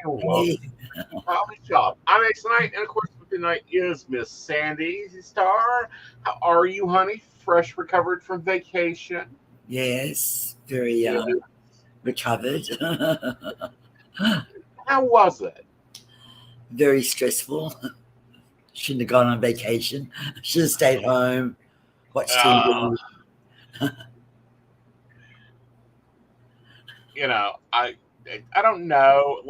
welcome to Coffee Shop. I'm Aeson, and of course, with tonight is Miss Sandie Star. How are you, honey? Fresh recovered from vacation? Yes, very Yeah. recovered. How was it? Very stressful. Shouldn't have gone on vacation. Should have stayed home, watched Uh, TV. I don't know.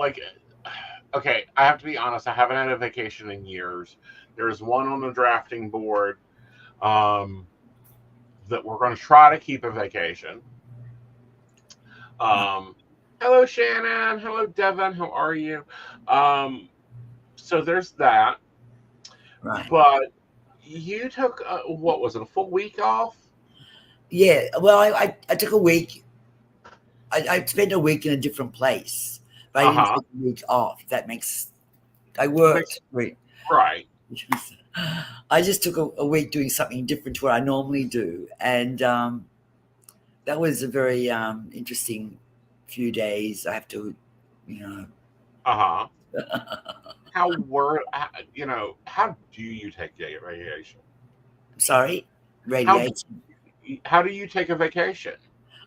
Okay, I have to be honest. I haven't had a vacation in years. There's one on the drafting board um, that we're going to try to keep a vacation. Um, Hello, Shannon. Hello, Devin. How are you? Um, so there's that. Right. But you took what was it? A full week off? Yeah. Well, I took a week. I spent a week in a different place, but I Uh didn't huh. take a week off. That makes I Makes worked. Wait. right. I just took a week doing something different to what I normally do, and that was a very interesting few days. I have to, you know. Uh huh. How were How do you take a vacation? Sorry, How radiation. how do you take a vacation?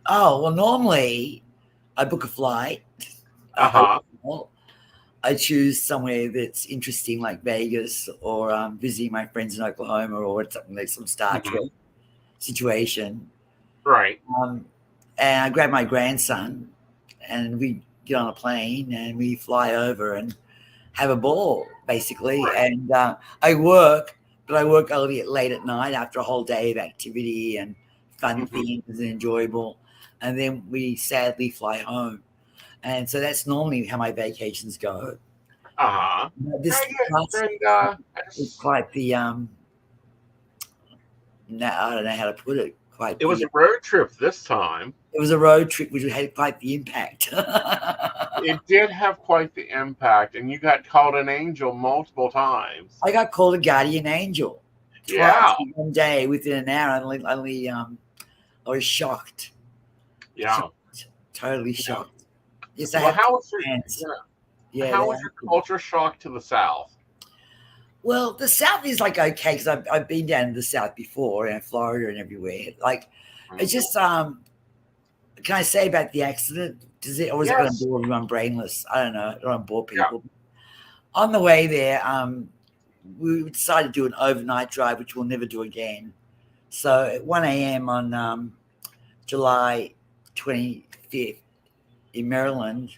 Oh, well, normally I book a flight, a Uh huh. hotel. I choose somewhere that's interesting, like Vegas, or visiting my friends in Oklahoma, or something like some Star Trek Hmm. situation. Right. Um, and I grab my grandson, and we get on a plane, and we fly over and have a ball, basically. Right. And I work, but I work only late at night after a whole day of activity and fun Hmm. things and enjoyable. And then we sadly fly home. And so that's normally how my vacations go. Uh huh. This past And was quite the I don't know how to put it. Quite it was the a road trip this time. It was a road trip which had quite the impact. It did have quite the impact, and you got called an angel multiple times. I got called a guardian angel twice Yeah. in one day within an hour. I was shocked, Yeah. shocked, totally Yeah. shocked. Yes, I Well, have two how was your hands. Yeah, how they was are. your culture shock to the South? Well, the South is like okay because I've been down in the South before and Florida and everywhere. Like, Mhm. it's just Can I say about the accident? Does it, or is it going to Yes. bore everyone brainless? I don't know. I don't want to bore Yeah. people. On the way there, we decided to do an overnight drive, which we'll never do again. So at 1 a.m. on July 25th in Maryland,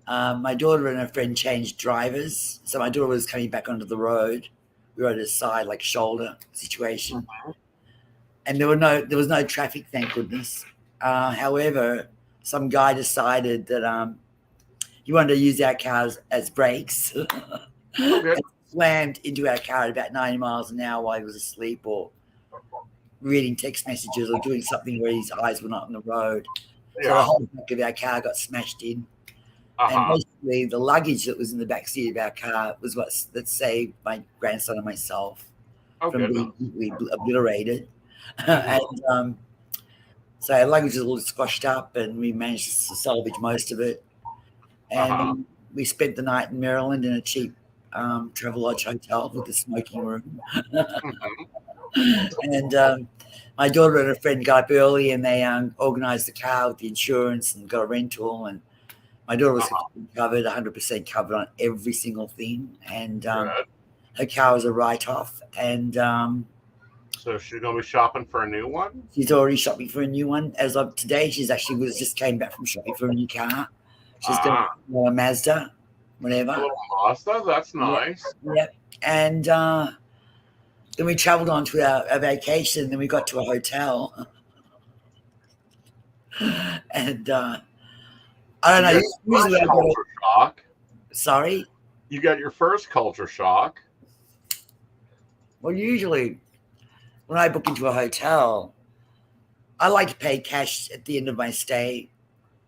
my daughter and her friend changed drivers. So my daughter was coming back onto the road. We were at a side, like shoulder situation. And there was no traffic, thank goodness. However, some guy decided that he wanted to use our cars as brakes Oh, and good. slammed into our car at about 90 miles an hour while he was asleep or reading text messages or doing something where his eyes were not on the road. So the Yeah. whole back of our car got smashed in. Uh And huh. basically, the luggage that was in the back seat of our car was that saved my grandson and myself Oh, from goodness. being completely obliterated. Hmm. And so our luggage was all squashed up, and we managed to salvage most of it. Uh And huh. then we spent the night in Maryland in a cheap Travelodge hotel with a smoking room. Hmm. And my daughter and her friend got up early, and they organized the car with the insurance and got a rental. And my daughter Uh was huh. covered, 100% covered on every single thing. And Good. her car was a write off. And So she's gonna be shopping for a new one. she's already shopping for a new one. As of today, she's actually was just came back from shopping for a new car. She's going Ah, to a Mazda, a whatever. little Mazda. That's Yeah, nice. yeah. And then we traveled on to our vacation. Then we got to a hotel, and I don't You know. got your Usually, first I go. culture shock. Sorry. You got your first culture shock. Well, usually when I book into a hotel, I like to pay cash at the end of my stay.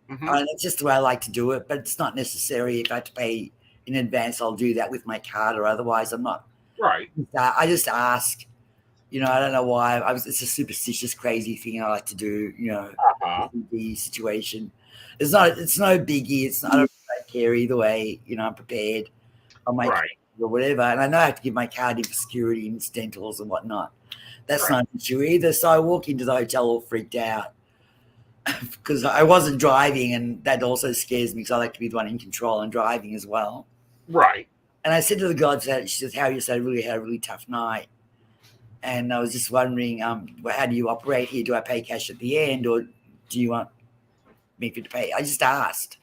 Hmm. That's just the way I like to do it. But it's not necessary. If I have to pay in advance, I'll do that with my card, or otherwise, I'm not. Right. I just ask. I don't know why. It's a superstitious, crazy thing I like to do. Uh huh. The situation. It's not. It's no biggie. It's not. care either way. I'm prepared. I'll make Right. it or whatever. And I know I have to give my card in for security, incidentals and whatnot. That's Right. not an issue either. So I walk into the hotel all freaked out because I wasn't driving, and that also scares me because I like to be the one in control and driving as well. Right. And I said to the guard, she says, "How are you?" So I really had a really tough night. And I was just wondering, how do you operate here? Do I pay cash at the end, or do you want me to pay? I just asked.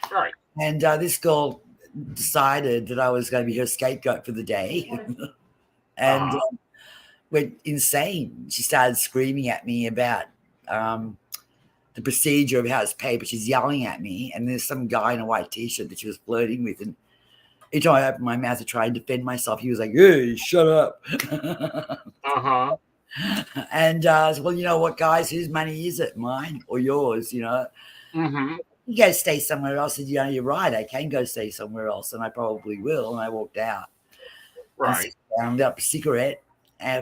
Right. And this girl decided that I was going to be her scapegoat for the day and went insane. She started screaming at me about the procedure of how it's paid, but she's yelling at me. And there's some guy in a white T-shirt that she was flirting with. And each time I opened my mouth to try and defend myself, he was like, "Hey, shut up." And I said, "Well, you know what, guys, whose money is it? Mine or yours? Mm-hmm. You go stay somewhere else." And, you're right. I can go stay somewhere else, and I probably will. And I walked out. Right. And found up a cigarette,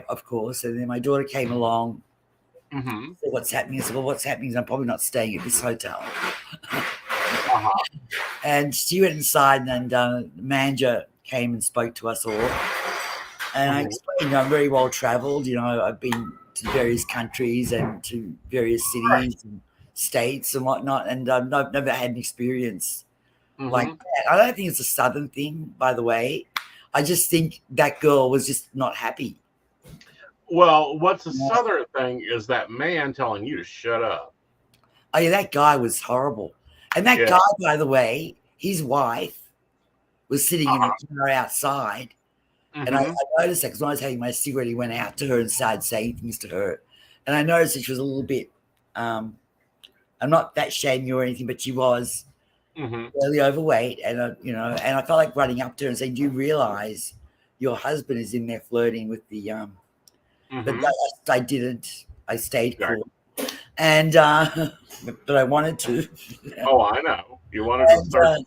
of course. And then my daughter came along. Mm-hmm. Said, "What's happening?" I said, "Well, what's happening is I'm probably not staying at this hotel." And she went inside, and the manager came and spoke to us all. And I explained, I'm very well traveled. I've been to various countries and to various cities and states and whatnot, and I've never had an experience like that. I don't think it's a Southern thing, by the way. I just think that girl was just not happy. Well, what's the Southern thing is that man telling you to shut up. Oh, yeah, that guy was horrible. And that guy, by the way, his wife was sitting in a car outside. And I noticed that because when I was having my cigarette, he went out to her and started saying things to her. And I noticed that she was a little bit, I'm not that shaming you or anything, but she was really overweight. And, and I felt like running up to her and saying, "Do you realize your husband is in there flirting with the, but I didn't. I stayed cool. And, but I wanted to. Oh, I know. You wanted to start.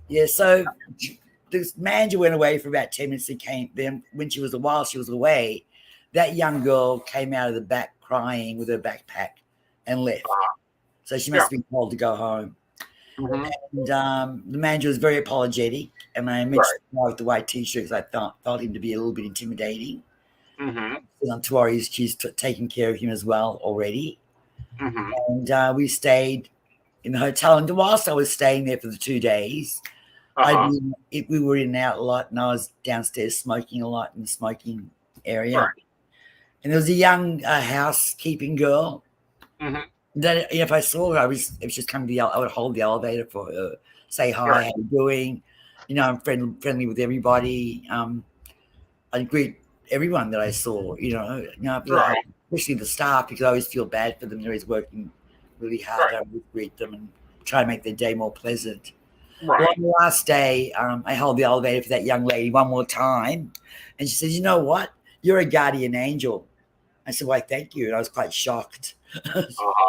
Yeah, so this manager went away for about 10 minutes and came. Then while she was away, that young girl came out of the back crying with her backpack and left. So she must have been told to go home. And the manager was very apologetic. And I mentioned with the white T-shirt because I felt him to be a little bit intimidating. Tori's, she's taking care of him as well already. And we stayed in the hotel. And whilst I was staying there for the 2 days, we were in and out a lot, and I was downstairs smoking a lot in the smoking area. And there was a young housekeeping girl that if I saw her, if she's coming I would hold the elevator for her, say hi, how you doing? I'm friendly with everybody. I'd greet everyone that I saw, especially the staff, because I always feel bad for them. They're always working really hard. I would greet them and try to make their day more pleasant. Well, on the last day, I held the elevator for that young lady one more time, and she says, "You know what? You're a guardian angel." I said, "Why, thank you." And I was quite shocked. I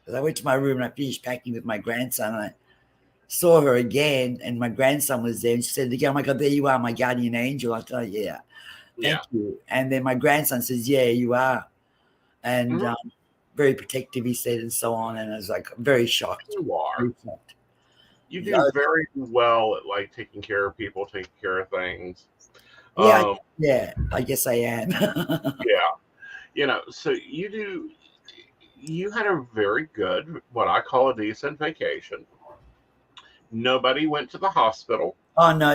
went to my room and I finished packing with my grandson, and I saw her again, and my grandson was there, and she said again, "Oh my God, there you are, my guardian angel." I thought, "Yeah, thank you." And then my grandson says, "Yeah, you are." And very protective, he said, and so on. And I was like, very shocked. You are. You do very well at like taking care of people, taking care of things. Yeah, I guess I am. So you had a very good, what I call a decent vacation. Nobody went to the hospital. Oh, no.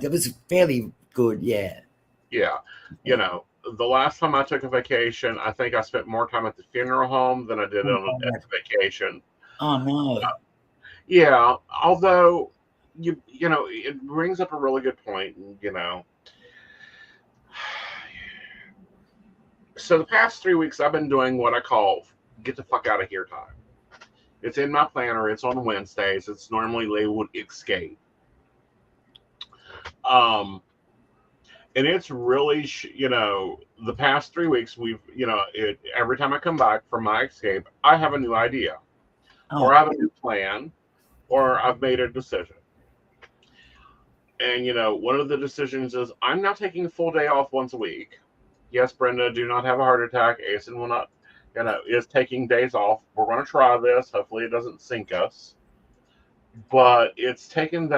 It was fairly good, yeah. Yeah. The last time I took a vacation, I think I spent more time at the funeral home than I did on a vacation. Oh, no. Yeah, although it brings up a really good point. So the past 3 weeks, I've been doing what I call "get the fuck out of here" time. It's in my planner. It's on Wednesdays. It's normally labeled "escape." And it's really, the past 3 weeks, every time I come back from my escape, I have a new idea, or I have a new plan, or I've made a decision. And, one of the decisions is I'm now taking a full day off once a week. Yes, Brenda, do not have a heart attack. Aeson will not, is taking days off. We're going to try this. Hopefully it doesn't sink us. but taken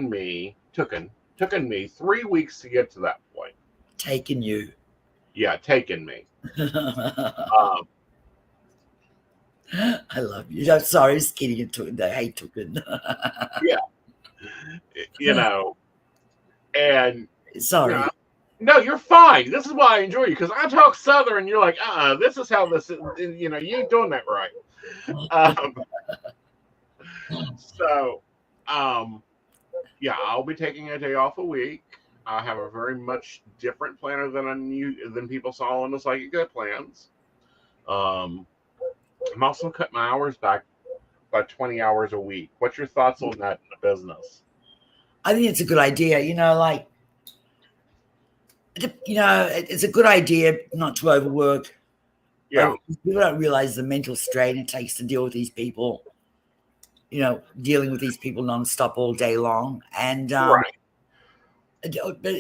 me 3 weeks to get to that point. Taking you. Yeah, taken me. Um, I love you. I'm sorry, just kidding. It took. I hate took. yeah, you know, and you know, Sorry. no, you're fine. This is why I enjoy you because I talk Southern. You're like, this is how this is. You ain't doing that right. Um, so, um, yeah, I'll be taking a day off a week. I have a very much different planner than people saw on the Psychic Good plans. Um, I'm also cut my hours back by 20 hours a week. What's your thoughts on that in the business? I think it's a good idea. Like it's a good idea not to overwork. Yeah, People don't realize the mental strain it takes to deal with these people. Dealing with these people nonstop all day long, and right. but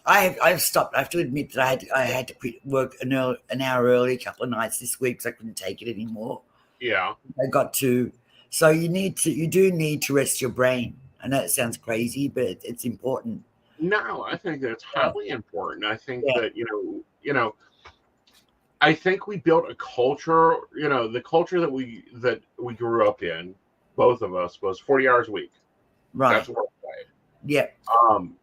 I've stopped. I have to admit that I had to quit work an hour early a couple of nights this week because I couldn't take it anymore. Yeah. I got to. So you do need to rest your brain. I know it sounds crazy, but it's important. No, I think that's Yeah, highly important. I think yeah, that I think we built a culture. The culture that we grew up in, both of us, was 40 hours a week. That's right. work day. Yeah, Um,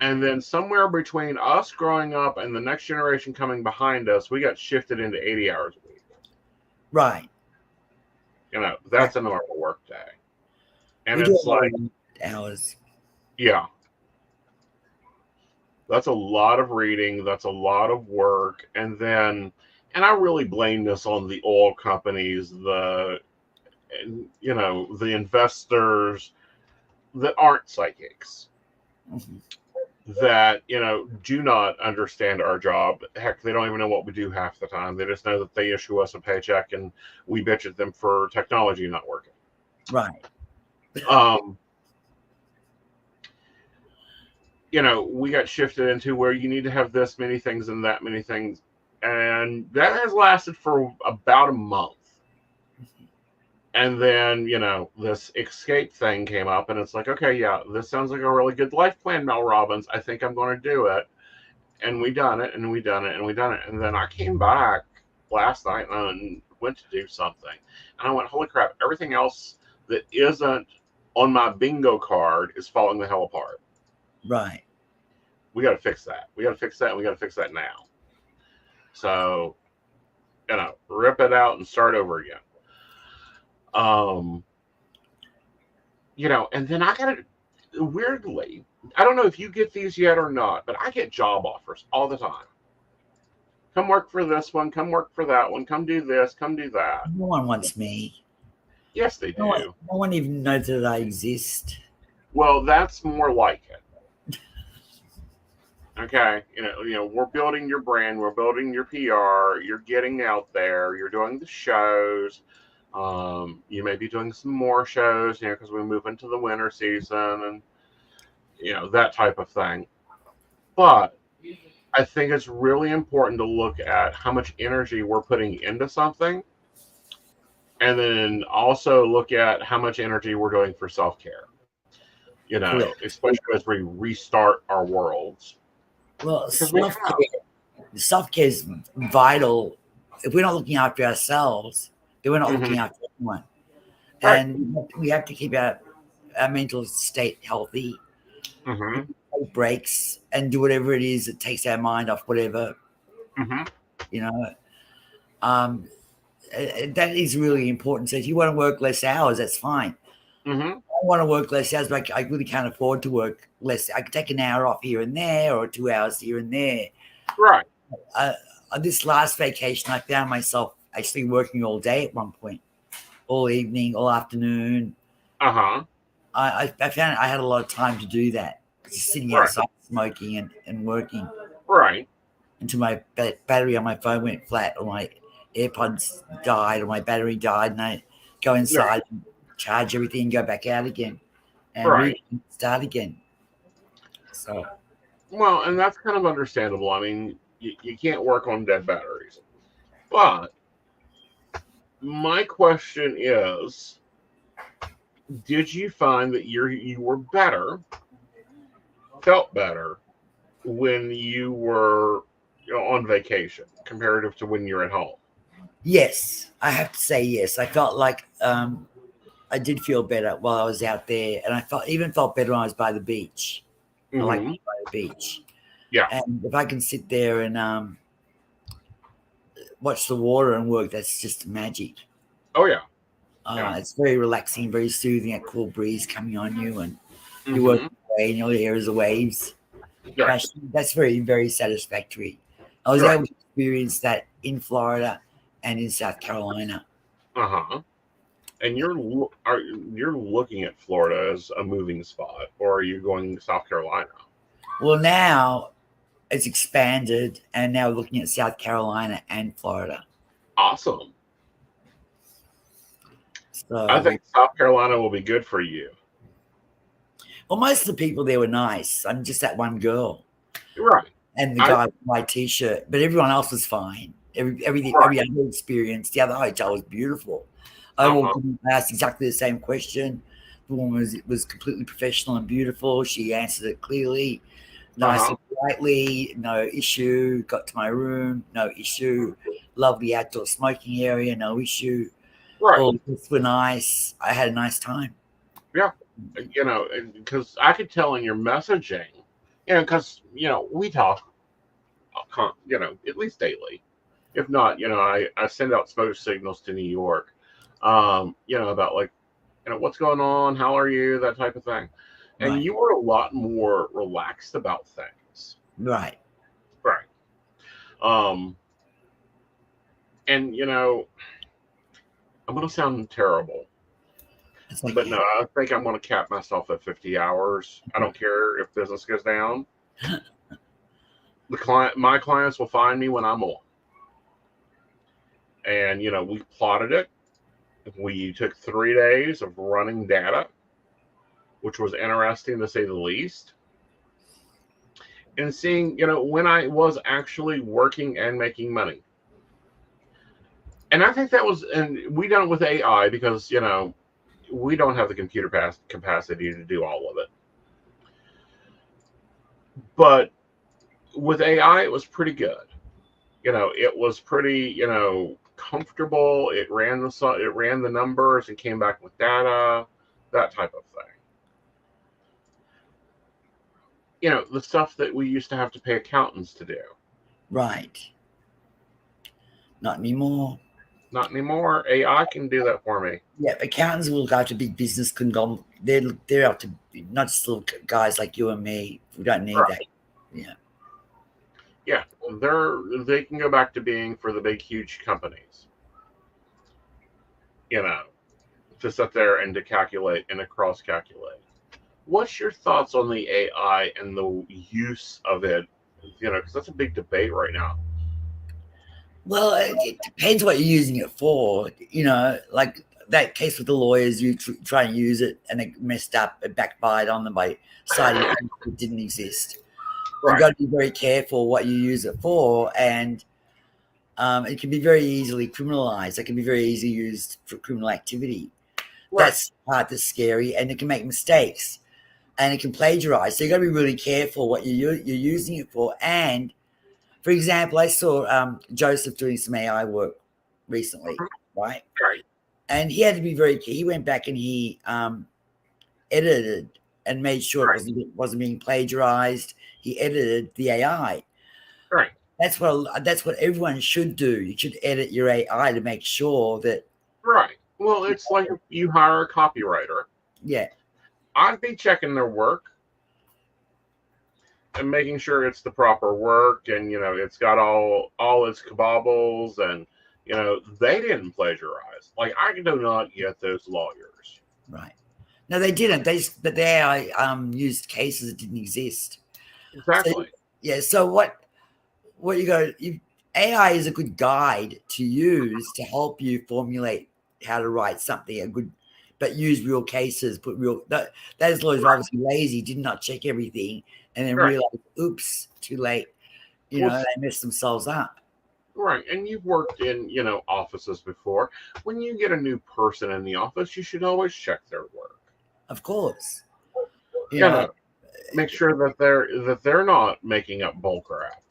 and then somewhere between us growing up and the next generation coming behind us, we got shifted into 80 hours a week. right. Right. That's a normal work day. And We do a it's lot like, of hours. yeah, that's a lot of reading, that's a lot of work. And I really blame this on the oil companies, the investors that aren't psychics, Mhm. that do not understand our job. Heck, they don't even know what we do half the time. They just know that they issue us a paycheck and we bitch at them for technology not working. Right. um we got shifted into where you need to have this many things and that many things, and that has lasted for about a month. And then this escape thing came up, and it's like, okay, yeah, this sounds like a really good life plan, Mel Robbins. I think I'm going to do it. And we done it, and we done it, and we done it. And then I came back last night and went to do something, and I went, holy crap, everything else that isn't on my bingo card is falling the hell apart. Right. We got to fix that. We got to fix that, and we got to fix that now. So rip it out and start over again. um and then I got to, weirdly, I don't know if you get these yet or not, but I get job offers all the time. Come work for this one, come work for that one, come do this, come do that. No one wants me. Yes, they No one, do. no one even knows that I exist. Well, that's more like it. Okay, we're building your brand, we're building your PR, you're getting out there, you're doing the shows. You may be doing some more shows, because we move into the winter season, and that type of thing. But I think it's really important to look at how much energy we're putting into something, and then also look at how much energy we're doing for self-care, Correct. especially as we restart our worlds. Well, Because we have. self care is vital. If we're not looking after ourselves, then we're not Hmm. looking after anyone. Right. And we have to keep our mental state healthy. We Hmm. take breaks and do whatever it is that takes our mind off whatever, Hmm. you know. Um, that is really important. So if you want to work less hours, that's fine. Hmm. I want to work less hours, but I really can't afford to work less. I can take an hour off here and there, or 2 hours here and there. Right. Uh, on this last vacation, I found myself actually working all day at one point, all evening, all afternoon. Uh-huh. I found I had a lot of time to do that, just sitting Right. outside smoking and working Right. until my battery on my phone went flat, or my AirPods died, or my battery died, and I go There. inside and charge everything, go back out again, and Right. start again. So Well, and that's kind of understandable. I mean, you can't work on dead batteries. But my question is, did you find that you were better, felt better when you were on vacation comparative to when you're at home? Yes, I have to say yes. I felt like I did feel better while I was out there, and I felt better when I was by the beach. I like Mm-hmm. being by the beach, Yeah. and if I can sit there and watch the water and work, that's just magic. Oh yeah. Yeah. It's very relaxing, very soothing. A cool breeze coming on you, and you work Mm-hmm. away, and all you hear is the waves Right. crashing. That's very, very satisfactory. I was Right. able to experience that in Florida and in South Carolina. Uh-huh. And you're looking at Florida as a moving spot, or are you going to South Carolina? Well, now it's expanded, and now we're looking at South Carolina and Florida. Awesome. I So, think South Carolina will be good for you. well, most of the people there were nice. I'm just that one girl Right. and the I guy with my t-shirt, but everyone else was fine. Every right. other experience, the other hotel was beautiful. I Uh-huh. walked in, I asked exactly the same question. The woman was completely professional and beautiful. She answered it clearly, nice Uh-huh. and politely, no issue. Got to my room, no issue. Lovely outdoor smoking area, no issue. Right. All the gifts were nice. I had a nice time. Yeah. Because I could tell in your messaging, because we talk, at least daily. If not, I send out smoke signals to New York, about like, what's going on, how are you, that type of thing. And Right, you were a lot more relaxed about things. right. Right. Um, and I'm gonna sound terrible, It's but like, no, I think I'm gonna cap myself at 50 hours. I don't care if business goes down. My clients will find me when I'm on. And we plotted it. We took 3 days of running data, which was interesting to say the least, and seeing when I was actually working and making money. And I think that was, and we done it with AI because we don't have the computer capacity to do all of it. But with AI, it was pretty good. It was pretty comfortable. It ran the numbers and came back with data, that type of thing. The stuff that we used to have to pay accountants to do. right. Not anymore. Not anymore. AI can do that for me. Yeah, accountants will go to big business conglomerate. They're up to not just little guys like you and me. We don't need that. Right. Yeah, Yeah. They can go back to being for the big huge companies. You know, to sit there and to calculate and to cross calculate. What's your thoughts on the AI and the use of it? Because that's a big debate right now. well, it depends what you're using it for. Like that case with the lawyers, you try and use it and it messed up, it backfired on them by citing things that didn't exist. You've Right. got to be very careful what you use it for, and it can be very easily criminalized. It can be very easily used for criminal activity. Right. That's the part that's scary, and it can make mistakes, and it can plagiarize. So you got to be really careful what you're using it for. And for example, I saw Joseph doing some AI work recently, right? Right. And he had to be very. He went back and he edited and made sure it Right. wasn't being plagiarized. He edited the AI. Right. That's what everyone should do. You should edit your AI to make sure that, Right. Well, it's like if you hire a copywriter. yeah, I'd be checking their work and making sure it's the proper work, and it's got all its kabobbles, and they didn't plagiarize. Like, I do not get those lawyers. right. No, they didn't. But the AI used cases that didn't exist. So Exactly. yeah. So what you go? AI is a good guide to use to help you formulate how to write something a good, but use real cases. Put real those lawyers are Right. obviously lazy, did not check everything, and then Right. realize, oops, too late. Well, They messed themselves up. right. And you've worked in offices before. When you get a new person in the office, you should always check their work. Of course. You You know, know, make sure that they're not making up bull crap.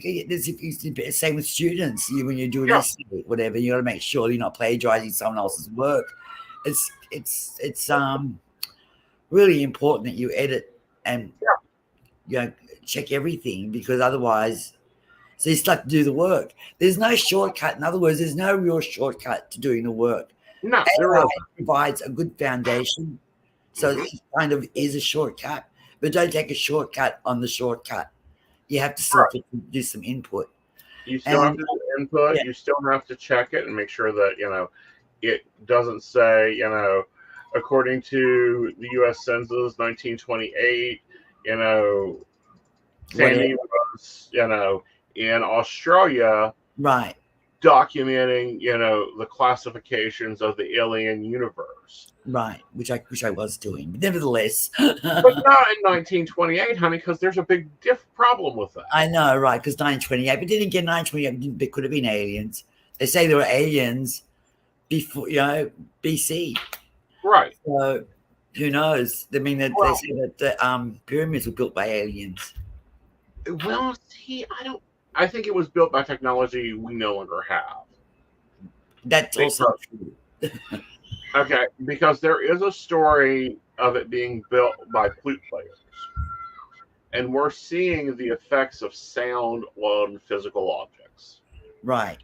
there's same with students. When you do an Yeah, essay, whatever, you got to make sure you're not plagiarizing someone else's work. It's really important that you edit and check everything, because otherwise, so you start to do the work. There's no shortcut. In other words, there's no real shortcut to doing the work. no, there AI isn't. provides a good foundation, so Hmm. it kind of is a shortcut, but don't take a shortcut on the shortcut. You have to still Right. do some input. You still have And to do input. yeah, You still have to check it and make sure that it doesn't say according to the U.S. Census 1928. You know, whatever. Sandy was in Australia Right, documenting the classifications of the alien universe. right. Which I was doing, but nevertheless, But not in 1928, honey, because there's a big problem with that. I know, right? Because 928, but then again, 928, there could have been aliens. They say there were aliens before, BC. Right. So who knows? I mean, they Well, say that the pyramids were built by aliens. well, see, I think it was built by technology we no longer have. That's also true. Okay, because there is a story of it being built by flute players, and we're seeing the effects of sound on physical objects. Right,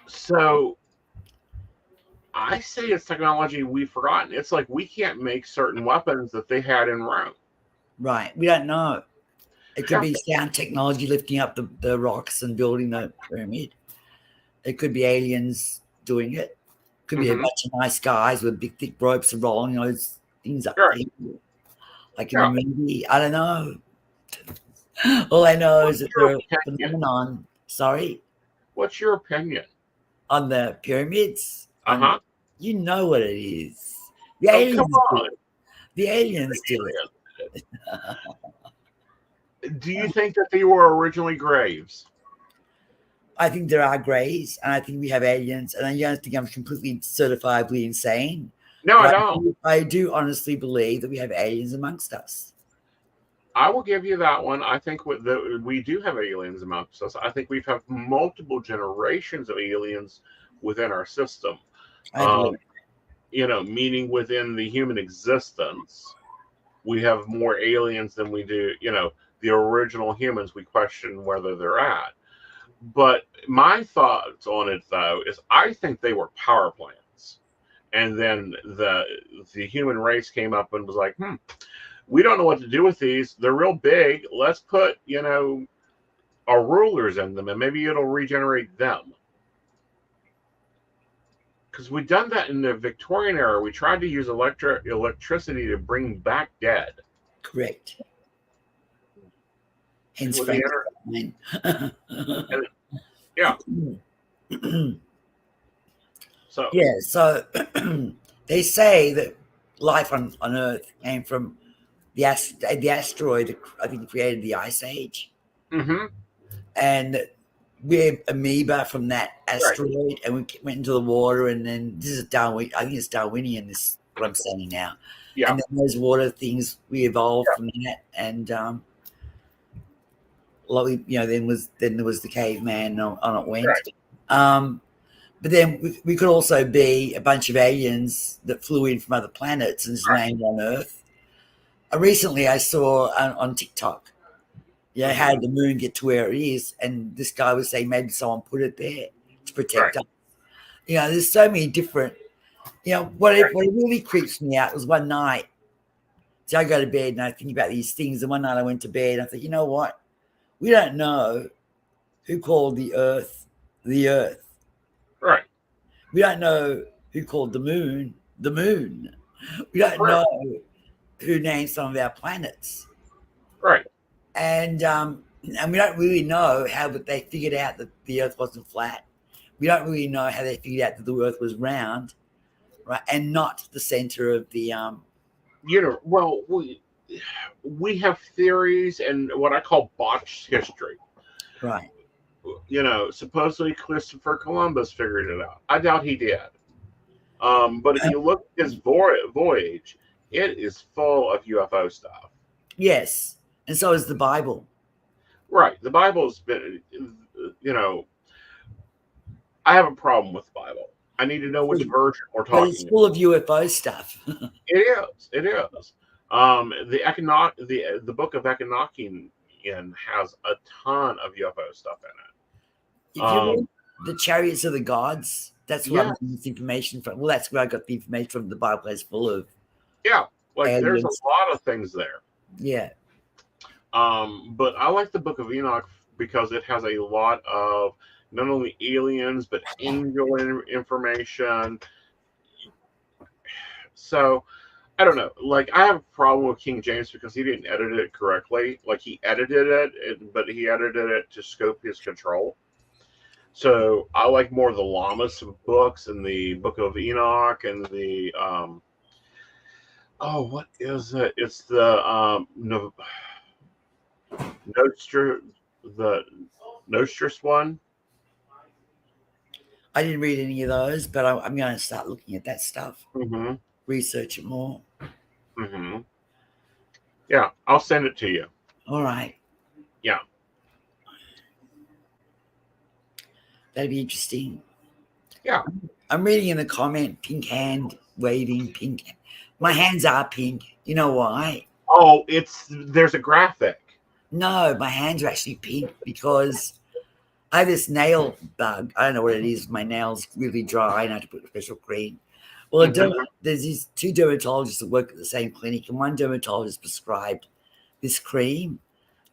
So I say it's technology we've forgotten. It's like we can't make certain weapons that they had in Rome. right. We don't know. It could Yeah. be sound technology lifting up the rocks and building the pyramid. It could be aliens doing it. Could be a Hmm. bunch of nice guys with big thick ropes and rolling those things up Right. there, like in Yeah. the movie. I don't know. All I know is What's that your they're a opinion? phenomenon. Sorry, What's your opinion? on the pyramids. Uh huh. You know what it is. The Oh, come aliens do on. it. The aliens do it. Do you think that they were originally graves? I think there are greys, and I think we have aliens, and I don't think I'm completely certifiably insane. No, I But don't. I do honestly believe that we have aliens amongst us. I will give you that one. I think we do have aliens amongst us. I think we've had multiple generations of aliens within our system. I believe. Meaning within the human existence, we have more aliens than we do, the original humans. We question whether they're at. But my thoughts on it, though, is I think they were power plants. And then the human race came up and was like, we don't know what to do with these. They're real big. Let's put, our rulers in them, and maybe it'll regenerate them. Because we've done that in the Victorian era. We tried to use electricity to bring back dead. Correct. Hence With the Frankenstein. yeah. So Yeah, so they say that life on Earth came from the asteroid that I think created the Ice Age. hmm And we're amoeba from that right. asteroid, and we went into the water, and then this is Darwin. I think it's Darwinian. This what I'm saying now. Yeah. And then those water things we evolved from that, and then there was the caveman on it went. Right. But then we could also be a bunch of aliens that flew in from other planets and just landed on Earth. Recently, I saw on TikTok, how did the moon get to where it is? And this guy was saying maybe someone put it there to protect us. There's so many different, what really creeps me out was one night. So I go to bed and I think about these things. And one night I went to bed and I thought, you know what? We don't know who called the Earth the Earth. Right. We don't know who called the moon the moon. We don't know who named some of our planets. Right. And we don't really know how they figured out that the Earth wasn't flat. We don't really know how they figured out that the Earth was round, right, and not the center of the. Well, we have theories and what I call botched history. Right. Supposedly Christopher Columbus figured it out. I doubt he did. But if you look at his voyage, it is full of UFO stuff. Yes, and so is the Bible. Right. The Bible's been, you know, I have a problem with the Bible. I need to know which version we're But it's talking about. full of UFO stuff. It is. It is. The book of Enochian has a ton of UFO stuff in it. If you read the Chariots of the Gods, that's where I'm Yeah, getting this information from. Well, that's where I got the information from. The Bible is full of yeah. Like there's a aliens. lot of things there. Yeah. But I like the Book of Enoch because it has a lot of not only aliens but angel information. So I don't know. Like I have a problem with King James because he didn't edit it correctly. Like he edited it, but he edited it to scope his control. So I like more of the Lamas books and the Book of Enoch and the oh, what is it? It's the no, Nostra, the Nostrus one. I didn't read any of those, but I'm going to start looking at that stuff, Mm-hmm. research it more. Mm-hmm. Yeah, I'll send it to you. All right. Yeah. That'd be interesting. Yeah. I'm reading in the comment, pink hand waving, pink. My hands are pink. You know why? Oh, there's a graphic. No, my hands are actually pink because I have this nail bug. I don't know what it is. My nails really dry and I have to put special cream. Well, there's these two dermatologists that work at the same clinic, and one dermatologist prescribed this cream.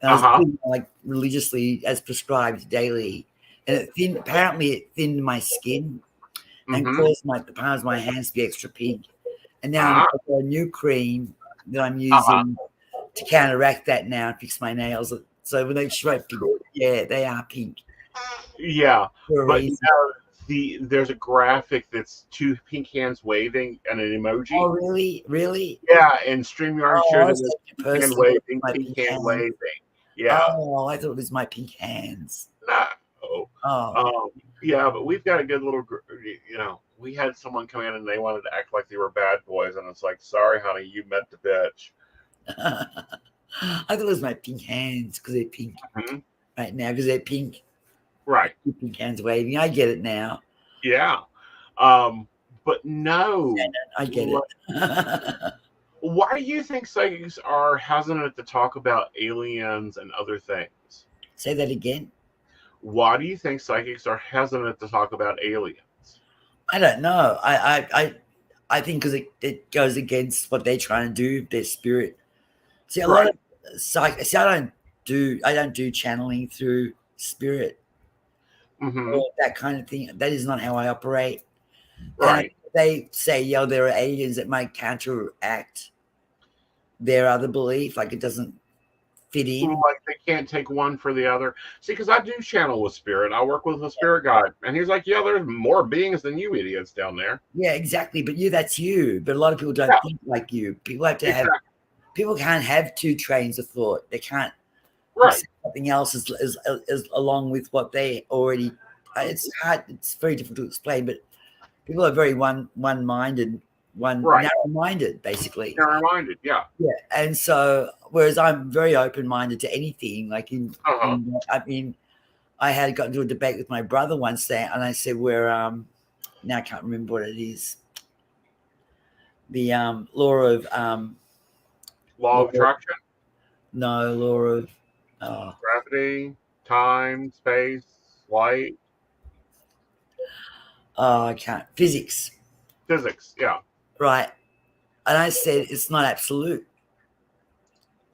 And I was putting it, like religiously as prescribed daily. And apparently it thinned my skin and caused the palms of my hands to be extra pink. And now I've got a new cream that I'm using to counteract that now and fix my nails. So when they show pink, yeah, they are pink. Yeah, but there's a graphic that's two pink hands waving and an emoji. Oh, really? Really? Yeah, and StreamYard showed it hand waving, pink hand waving. Yeah. Oh, I thought it was my pink hands. No. Oh. Yeah, but we've got a good little, we had someone come in and they wanted to act like they were bad boys, and it's like, sorry, honey, you met the bitch. I thought it was my pink hands because they're pink right now because they're pink. Right. Pink hands waving. I get it now. Yeah. But no. I get it. Why do you think psychics are hesitant to talk about aliens and other things? Say that again. Why do you think psychics are hesitant to talk about aliens? I don't know. I think because it goes against what they're trying to do, their spirit. See, a lot of psychics. I don't do channeling through spirit or that kind of thing. That is not how I operate. Right. And they say, there are aliens that might counteract their other belief, like it doesn't fit in. Like they can't take one for the other. See, because I do channel with spirit. I work with a spirit guide, and he's like, "Yeah, there's more beings than you idiots down there." Yeah, exactly. But that's you. But a lot of people don't think like you. People have to have. People can't have two trains of thought. They can't. Right. Something else is along with what they already. It's hard. It's very difficult to explain. But people are very one-minded. Narrow-minded, basically. Narrow-minded, yeah. Yeah, and so whereas I'm very open-minded to anything, like I had got into a debate with my brother once there, and I said now I can't remember what it is. The law of attraction? No, law of gravity, time, space, light. I can't. Physics, yeah. Right. And I said it's not absolute.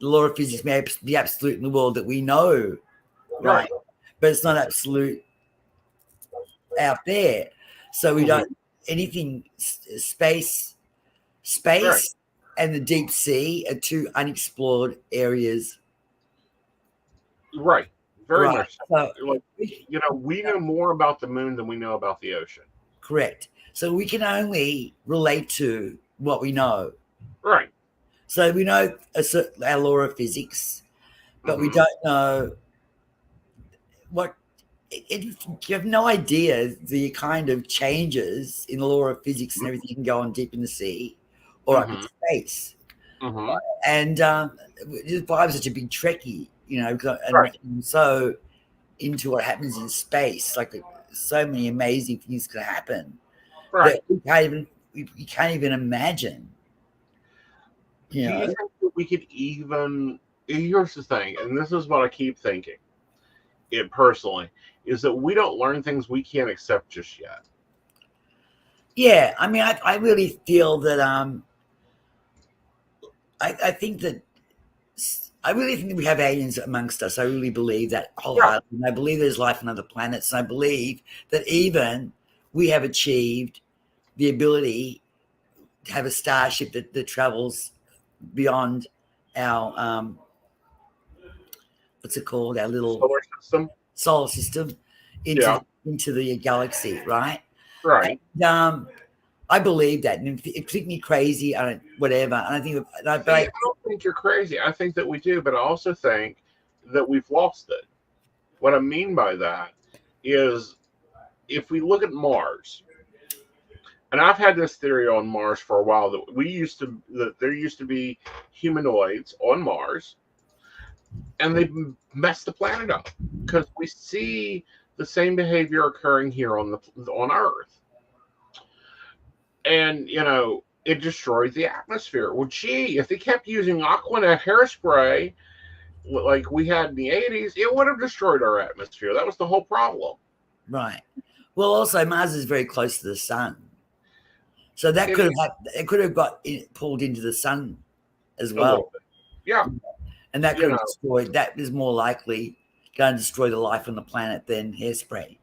The law of physics may be absolute in the world that we know, right? But it's not absolute out there. So we don't anything space and the deep sea are two unexplored areas. Right. Very much. So, we know more about the moon than we know about the ocean. Correct. So we can only relate to what we know. Right. So we know our law of physics, but we don't know what. You have no idea the kind of changes in the law of physics and everything can go on deep in the sea, or up in Mm-hmm. space. Mm-hmm. And just why I'm such a big Trekkie, Right. and so into what happens in space. Like so many amazing things could happen Right. that we can't even imagine. Do you think that we could even? Here's the thing, and this is what I keep thinking. It personally is that we don't learn things we can't accept just yet. Yeah, I mean, I really feel that I think that I really think that we have aliens amongst us. I really believe that Yeah. wholeheartedly. And I believe there's life on other planets. And I believe that even we have achieved the ability to have a starship that travels beyond our what's it called? Our little Solar system. solar system Yeah. into the galaxy, right? Right. And, I believe that, and it think me crazy, I don't, whatever. And I think, See, I don't think you're crazy. I think that we do, but I also think that we've lost it. What I mean by that is if we look at Mars, and I've had this theory on Mars for a while that there used to be humanoids on Mars, and they messed the planet up because we see the same behavior occurring here on Earth, and it destroyed the atmosphere. Well, gee, if they kept using Aquanet hairspray like we had in the 80s, it would have destroyed our atmosphere. That was the whole problem. right. Well, also Mars is very close to the sun, so that It could is have it could have got pulled into the sun as a little well, bit. Yeah. and that You could have know, destroyed. That is more likely going to destroy the life on the planet than hairspray.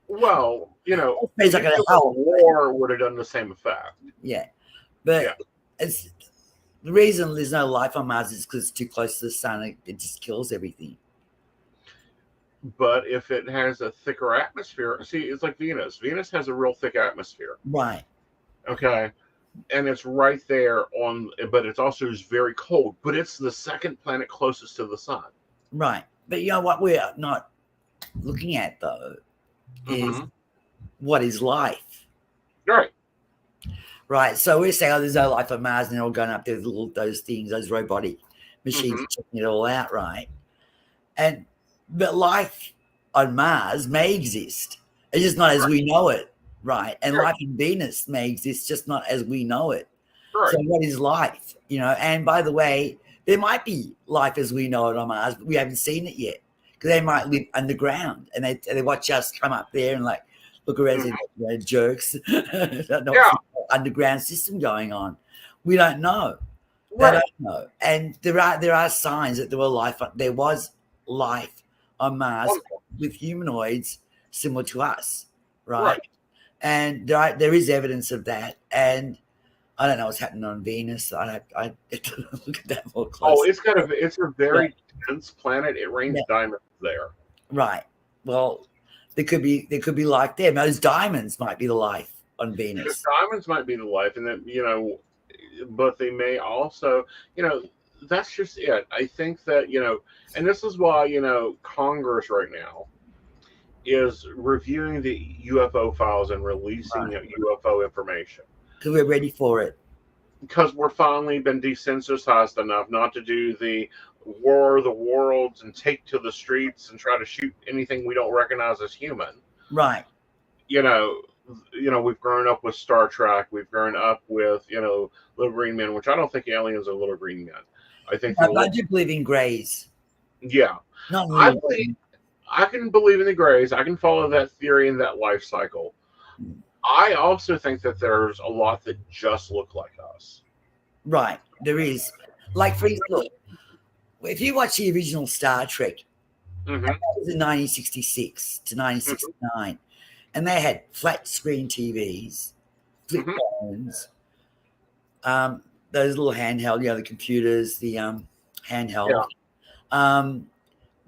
well, Hairspray's not going nuclear to help. war would have done the same effect. Yeah, but Yeah. it's the reason there's no life on Mars is because it's too close to the sun. It just kills everything. But if it has a thicker atmosphere, see, it's like Venus. Venus has a real thick atmosphere. Right. Okay. And it's right there but it's also very cold. But it's the second planet closest to the sun. Right. But you know what we're not looking at though is Mm-hmm. what is life. Right. Right. So we're saying, oh, there's no life on Mars, and they're all going up there with those things, those robotic machines Mm-hmm. checking it all out, right? But life on Mars may exist. It's just not as we know it, right? And Right. life on Venus may exist, just not as we know it. Right. So what is life? And by the way, there might be life as we know it on Mars, but we haven't seen it yet. Because they might live underground and they watch us come up there and like look around and say, jerks. Yeah. Underground system going on. We don't know. They Right. don't know. And there are signs that there was life on Mars with humanoids similar to us, right? Right. And there is evidence of that. And I don't know what's happening on Venus. I have to look at that more closely. Oh, it's a very dense planet. It rains diamonds there. Right. Well, there could be life there. Those diamonds might be the life on The Venus. diamonds might be the life, and then but they may also, that's just it. I think that and this is why Congress right now is reviewing the UFO files and releasing UFO information Because we're ready for it. because we're finally been desensitized enough not to do the War of the Worlds and take to the streets and try to shoot anything we don't recognize as human. Right. We've grown up with Star Trek. We've grown up with Little Green Men, which I don't think aliens are Little Green Men. I think I do believe in greys. yeah. Not I can believe in the greys. I can follow that theory and that life cycle. I also think that there's a lot that just look like us. Right. There is. Like, for example, if you watch the original Star Trek, Mm-hmm. that was in 1966 to 1969, and they had flat screen TVs, flip phones, those little handheld, the computers, the handheld. Yeah.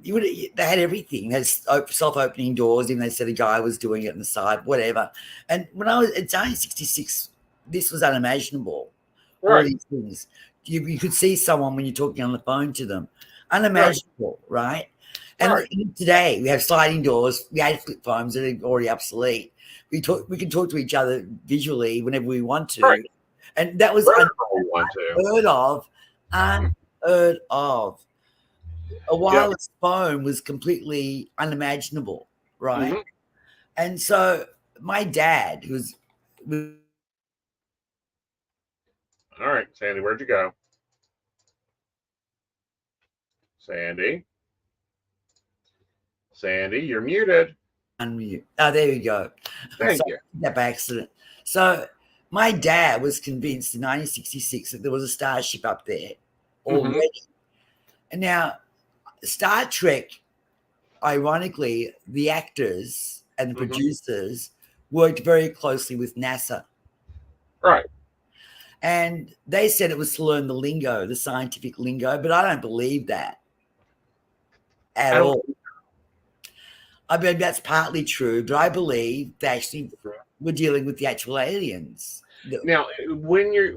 They had everything. They had self-opening doors, even they said a guy was doing it on the side, whatever. And it's 1966, this was unimaginable. Right. All these things. You could see someone when you're talking on the phone to them. Unimaginable, right? And today we have sliding doors. We had flip phones that are already obsolete. We can talk to each other visually whenever we want to. Right. And that was Vertical one too. unheard of. Unheard of. A Yep. wireless phone was completely unimaginable, right? Hmm. And so my dad, who's All right, Sandy, where'd you go? Sandy, Sandy, you're muted. unmute. Oh, there we go. Thank Sorry, you. that by accident. So my dad was convinced in 1966 that there was a starship up there Hmm. already. And now Star Trek, ironically, the actors and the Hmm. producers worked very closely with NASA. Right. And they said it was to learn the lingo, the scientific lingo, but I don't believe that at I don't. all. I mean, that's partly true, but I believe they actually were dealing with the actual aliens. Now, when you're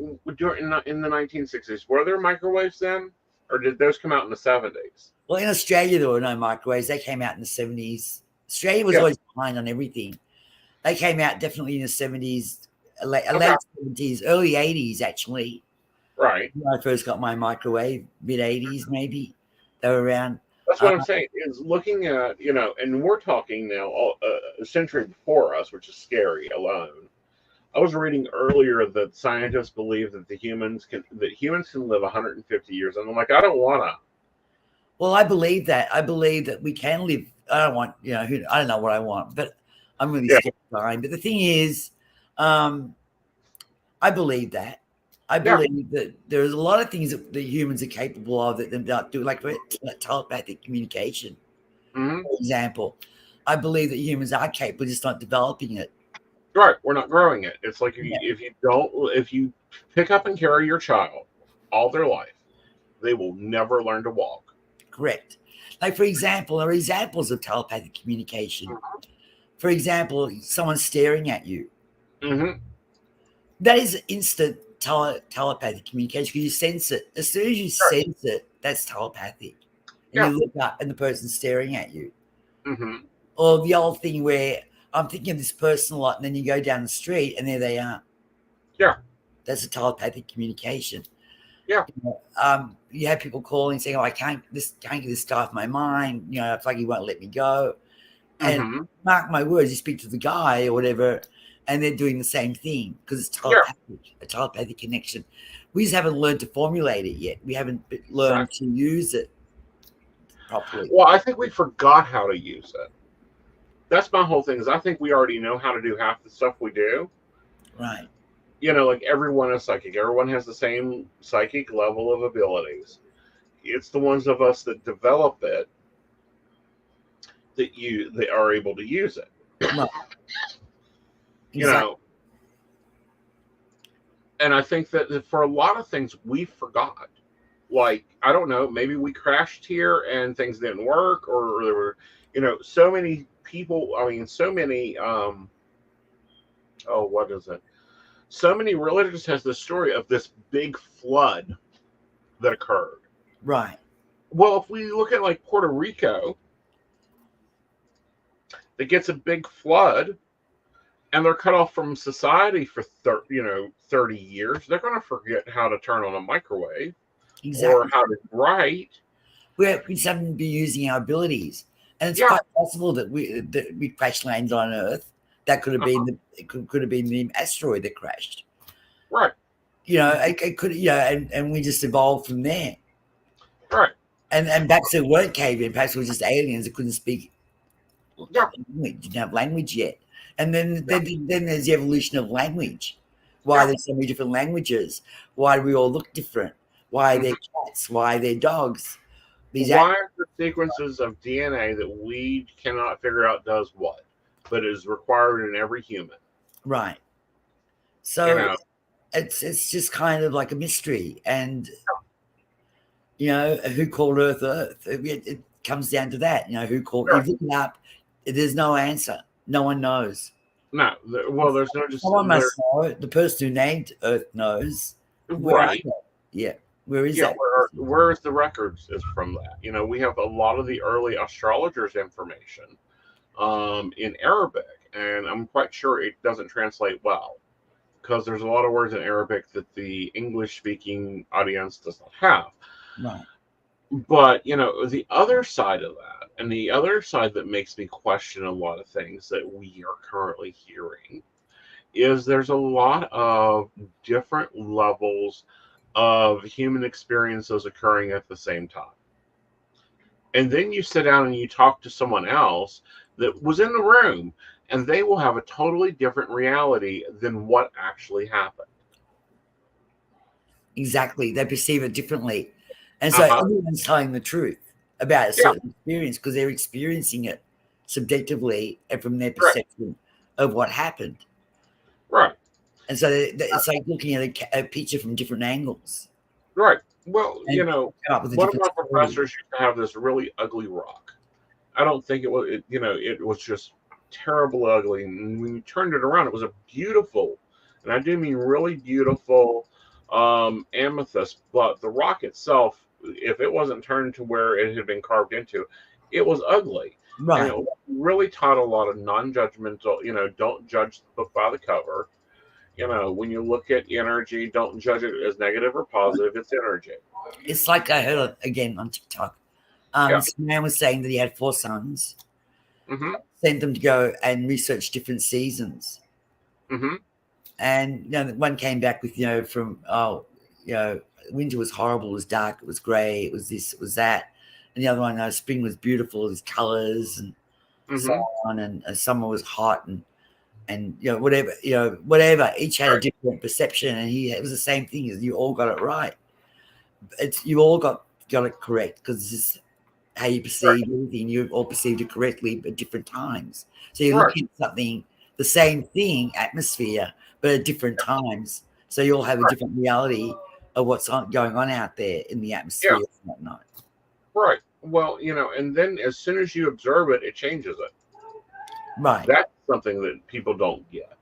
in the 1960s, were there microwaves then, or did those come out in the 70s? Well, in Australia, there were no microwaves. They came out in the 70s. Australia was Yeah. always behind on everything. They came out definitely in the 70s, late Okay. 70s, early 80s, actually. Right. When I first got my microwave, mid 80s, maybe. They were around. That's what I'm saying. Is looking at and we're talking now a century before us, which is scary alone. I was reading earlier that scientists believe that humans can live 150 years, and I'm like, I don't wanna. Well, I believe that. I believe that we can live. I don't want, I don't know what I want, but I'm really Yeah. scared of dying. But the thing is, um, I believe that. I Yeah. believe that there's a lot of things that humans are capable of that they don't do, like telepathic communication, Hmm. for example. I believe that humans are capable, just not developing it. Right. We're not growing it. It's like Yeah, if you pick up and carry your child all their life, they will never learn to walk. correct. Like, for example, there are examples of telepathic communication. For example, someone staring at you. Hmm. That is instant telepathic communication because you sense it. As soon as you Right. sense it, that's telepathic. And Yeah. you look up and the person's staring at you. Hmm. Or the old thing where I'm thinking of this person a lot, and then you go down the street and there they are. Yeah. That's a telepathic communication. Yeah. You have people calling saying, "Oh, I can't get this guy off my mind. It's like he won't let me go." And Hmm. mark my words, you speak to the guy or whatever, and they're doing the same thing because it's Yeah. a telepathic connection. We just haven't learned to formulate it yet. We haven't learned Exactly. to use it properly. Well, I think we forgot how to use it. That's my whole thing. Is I think we already know how to do half the stuff we do. Right. Like everyone is psychic. Everyone has the same psychic level of abilities. It's the ones of us that develop it that are able to use it. Right. You Exactly. know, and I think that for a lot of things we forgot. Like, I don't know, maybe we crashed here and things didn't work, or there were, so many people. I mean, so many. Oh, what is it? So many religions has the story of this big flood that occurred. Right. Well, if we look at like Puerto Rico, that gets a big flood and they're cut off from society for 30 years, they're going to forget how to turn on a microwave or Exactly. how to write. We just haven't been using our abilities, and it's Yeah. quite possible that we crash landed on Earth. That could have Uh-huh. been could have been the asteroid that crashed. Right. It could, and we just evolved from there. Right. And perhaps they weren't cavemen, perhaps it was just aliens that couldn't speak Yeah. language, didn't have language yet. And then, Yeah. then there's the evolution of language. Why Yeah. there's so many different languages? Why do we all look different? Why Mhm. they're cats? Why they're dogs? These Why are there sequences of DNA that we cannot figure out does what, but is required in every human? right. You So know. it's just kind of like a mystery, and who called Earth Earth? It comes down to that. Who called? Sure. You look it up. There's no answer. No one knows. No. Well, there's no just Someone there. must know. The person who named Earth knows. Where are Right. they? Yeah. Where is Yeah. that? Where is the records is from that? We have a lot of the early astrologers' information in Arabic, and I'm quite sure it doesn't translate well. because there's a lot of words in Arabic that the English speaking audience does not have. Right. But, the other side of that, and the other side that makes me question a lot of things that we are currently hearing, is there's a lot of different levels of human experiences occurring at the same time. And then you sit down and you talk to someone else that was in the room, and they will have a totally different reality than what actually happened. Exactly. They perceive it differently. And so Uh-huh. everyone's telling the truth about a Yeah, certain experience because they're experiencing it subjectively and from their right, perception of what happened. right, And so it's like looking at a picture from different angles right. Well, and come up with a one of different my story. professors used to have this really ugly rock. I don't think it was just terrible ugly. And when you turned it around, it was a beautiful, and I do mean really beautiful, amethyst. But the rock itself, if it wasn't turned to where it had been carved into, it was ugly. And it Right. really taught a lot of non-judgmental. Don't judge the book by the cover. When you look at energy, don't judge it as negative or positive. It's energy. It's like I heard again on TikTok. Yeah. This man was saying that he had 4 sons, Mm-hmm. sent them to go and research different seasons. Mm-hmm. And one came back with from winter was horrible, it was dark, it was grey, it was this, it was that, and the other one, spring was beautiful, there's colours and so Mm-hmm. on, and summer was hot and whatever. Each had a Right. different perception, and it was the same thing. As you all got it right. You all got it correct because this is how you Right. perceive everything. You all perceived it correctly at different times. So you're Right. looking at something, the same thing, atmosphere, but at different times. So you all have a Right. different reality of what's going on out there in the Yeah. atmosphere and whatnot. Right. Well, and then as soon as you observe it, it changes it. Right. That's something that people don't get.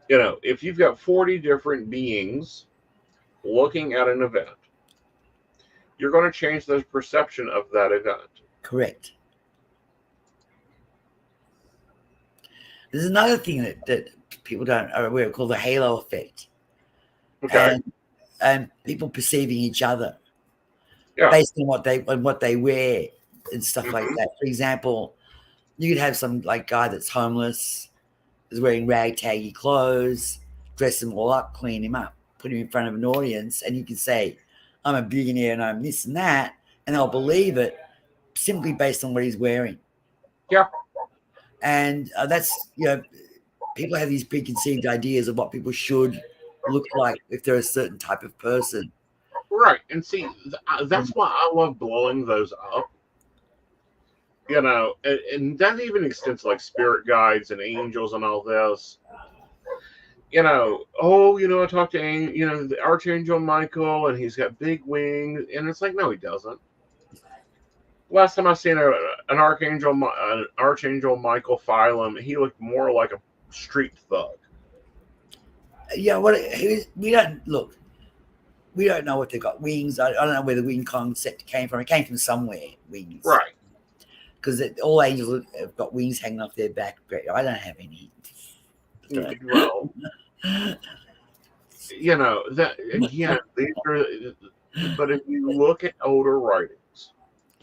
If you've got 40 different beings looking at an event, you're going to change the perception of that event. Correct. There's another thing that people don't are aware of called the halo effect, Okay. and people perceiving each other Yeah. based on what they wear and stuff like Mm-hmm. that. For example, you could have some like guy that's homeless, is wearing ragtaggy clothes, dress him all up, clean him up, put him in front of an audience, and you can say, "I'm a billionaire and I'm this and that," and they'll believe it simply based on what he's wearing. Yeah. And that's people have these preconceived ideas of what people should look like if they're a certain type of person. Right. And see, that's why I love blowing those up. And that even extends to like spirit guides and angels and all this. I talked to the Archangel Michael, and he's got big wings, and it's like, no, he doesn't. Last time I seen an Archangel Michael Phylum, he looked more like a street thug. Yeah, we don't look. We don't know what they got wings. I don't know where the wing concept came from. It came from somewhere. Wings, Right. because all angels have got wings hanging off their back. I don't have any. Well, that again, these are. But if you look at older writings,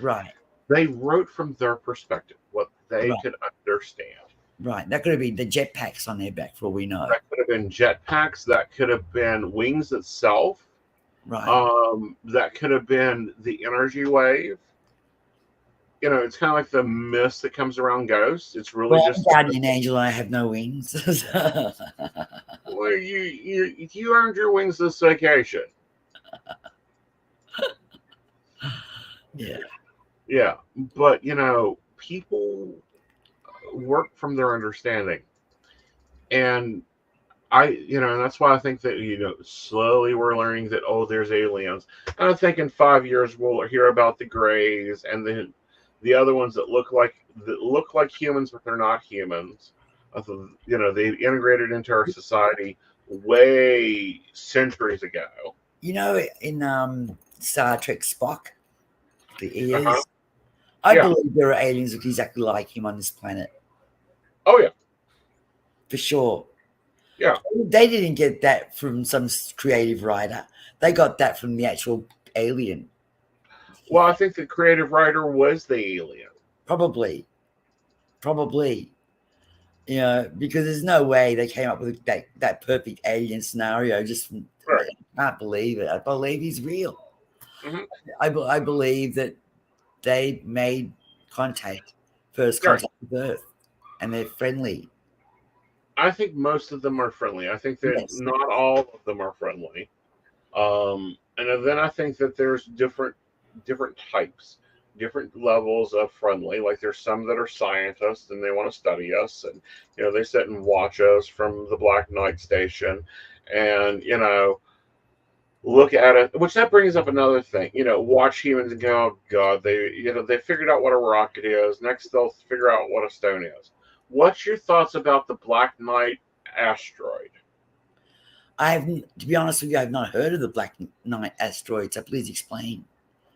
Right, they wrote from their perspective, what they right, could understand. right. That could have been the jetpacks on their back, for all we know. That could have been jetpacks. That could have been wings itself. Right. That could have been the energy wave. It's kind of like the mist that comes around ghosts. It's really Well, I'm just guardian angel, and I have no wings. well, you earned your wings this vacation. Yeah. Yeah, but people work from their understanding, and and that's why I think that slowly we're learning that there's aliens. And I think in 5 years we'll hear about the Greys and the other ones that look like humans, but they're not humans. They integrated into our society way centuries ago. In Star Trek Spock, the Uh-huh. ears, I Yeah. believe there are aliens that look exactly like him on this planet, Oh yeah. for sure. Yeah. They didn't get that from some creative writer. They got that from the actual alien. Well, I think the creative writer was the alien. Probably. Probably. You know, because there's no way they came up with that perfect alien scenario. Right. I can't believe it. I believe he's real. Hmm. I believe that they made first Right. contact with Earth, and they're friendly. I think most of them are friendly. I think that Yes. not all of them are friendly. And then I think that there's different types, different levels of friendly. Like there's some that are scientists and they want to study us, and they sit and watch us from the Black Knight station, and look at it. Which that brings up another thing. Watch humans and go, oh God, they figured out what a rocket is. Next, they'll figure out what a stone is. What's your thoughts about the Black Knight asteroid? To be honest with you, I've not heard of the Black Knight asteroids. So please explain.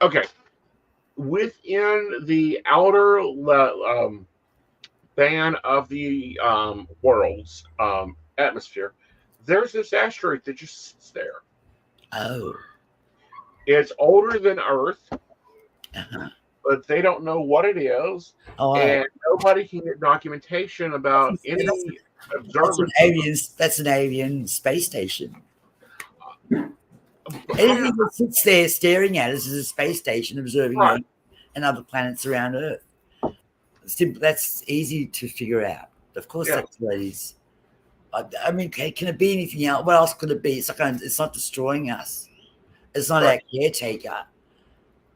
Okay, within the outer band of the world's atmosphere, there's this asteroid that just sits there. Oh. It's older than Earth, Uh-huh. but they don't know what it is, Oh, and nobody can get documentation about that's, any observance of that's an alien space station. it. Anything that sits there staring at us is a space station observing Right. Earth and other planets around Earth. That's easy to figure out. Of course, Yeah. that's what it is. I mean, can it be anything else? What else could it be? It's not destroying us. It's not Right. our caretaker.